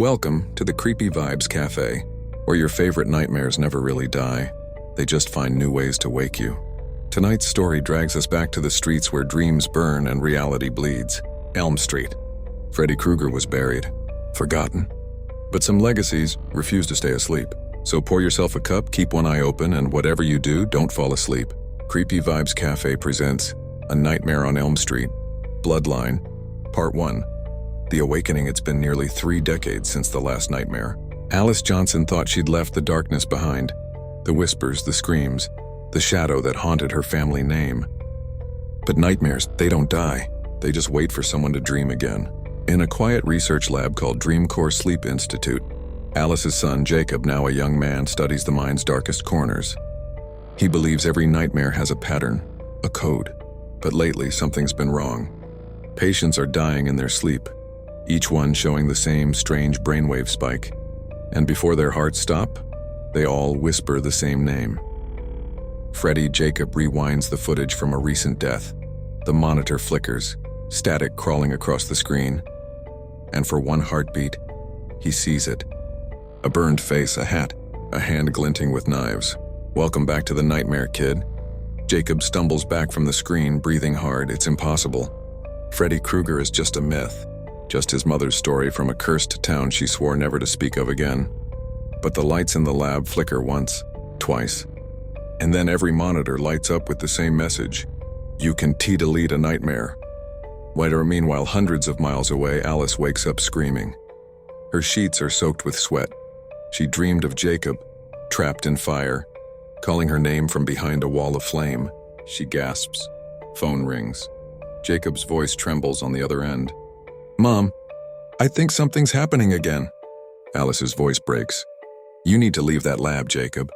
Welcome to the Creepy Vibes Cafe, where your favorite nightmares never really die. They just find new ways to wake you. Tonight's story drags us back to the streets where dreams burn and reality bleeds. Elm Street. Freddy Krueger was buried, forgotten. But some legacies refuse to stay asleep. So pour yourself a cup, keep one eye open, and whatever you do, don't fall asleep. Creepy Vibes Cafe presents A Nightmare on Elm Street, Bloodline, Part 1. The Awakening. It's been nearly 3 decades since the last nightmare. Alice Johnson thought she'd left the darkness behind. The whispers, the screams, the shadow that haunted her family name. But nightmares, they don't die. They just wait for someone to dream again. In a quiet research lab called Dreamcore Sleep Institute, Alice's son, Jacob, now a young man, studies the mind's darkest corners. He believes every nightmare has a pattern, a code. But lately, something's been wrong. Patients are dying in their sleep, each one showing the same strange brainwave spike. And before their hearts stop, they all whisper the same name. Freddy. Jacob rewinds the footage from a recent death. The monitor flickers, static crawling across the screen. And for one heartbeat, he sees it. A burned face, a hat, a hand glinting with knives. Welcome back to the nightmare, kid. Jacob stumbles back from the screen, breathing hard. It's impossible. Freddy Krueger is just a myth. Just his mother's story from a cursed town she swore never to speak of again. But the lights in the lab flicker once, twice. And then every monitor lights up with the same message. You can delete a nightmare. Meanwhile, hundreds of miles away, Alice wakes up screaming. Her sheets are soaked with sweat. She dreamed of Jacob, trapped in fire, calling her name from behind a wall of flame. She gasps. Phone rings. Jacob's voice trembles on the other end. Mom, I think something's happening again. Alice's voice breaks. You need to leave that lab, Jacob.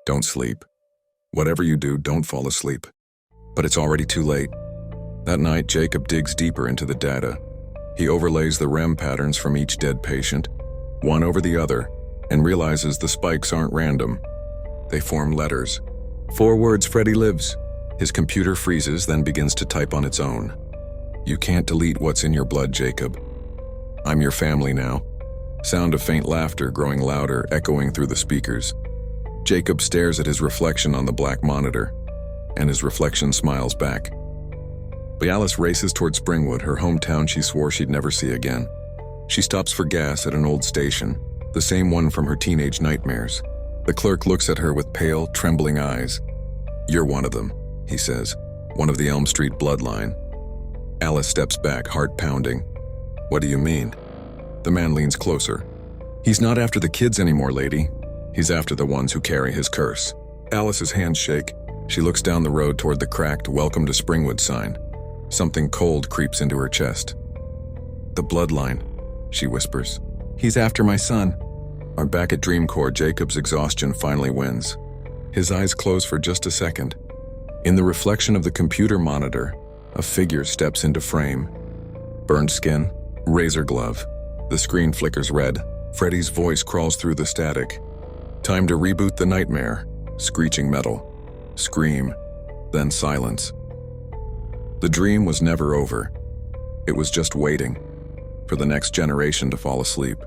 Don't sleep. Whatever you do, don't fall asleep. But it's already too late. That night, Jacob digs deeper into the data. He overlays the REM patterns from each dead patient, one over the other, and realizes the spikes aren't random. They form letters. 4 words: Freddy lives. His computer freezes, then begins to type on its own. You can't delete what's in your blood, Jacob. I'm your family now. Sound of faint laughter growing louder, echoing through the speakers. Jacob stares at his reflection on the black monitor, and his reflection smiles back. But Alice races toward Springwood, her hometown she swore she'd never see again. She stops for gas at an old station, the same one from her teenage nightmares. The clerk looks at her with pale, trembling eyes. You're one of them, he says, one of the Elm Street bloodline. Alice steps back, heart pounding. What do you mean? The man leans closer. He's not after the kids anymore, lady. He's after the ones who carry his curse. Alice's hands shake. She looks down the road toward the cracked "Welcome to Springwood" sign. Something cold creeps into her chest. The bloodline, she whispers. He's after my son. Back at Dreamcore, Jacob's exhaustion finally wins. His eyes close for just a second. In the reflection of the computer monitor, a figure steps into frame. Burned skin, razor glove. The screen flickers red. Freddy's voice crawls through the static. Time to reboot the nightmare. Screeching metal. Scream. Then silence. The dream was never over. It was just waiting for the next generation to fall asleep.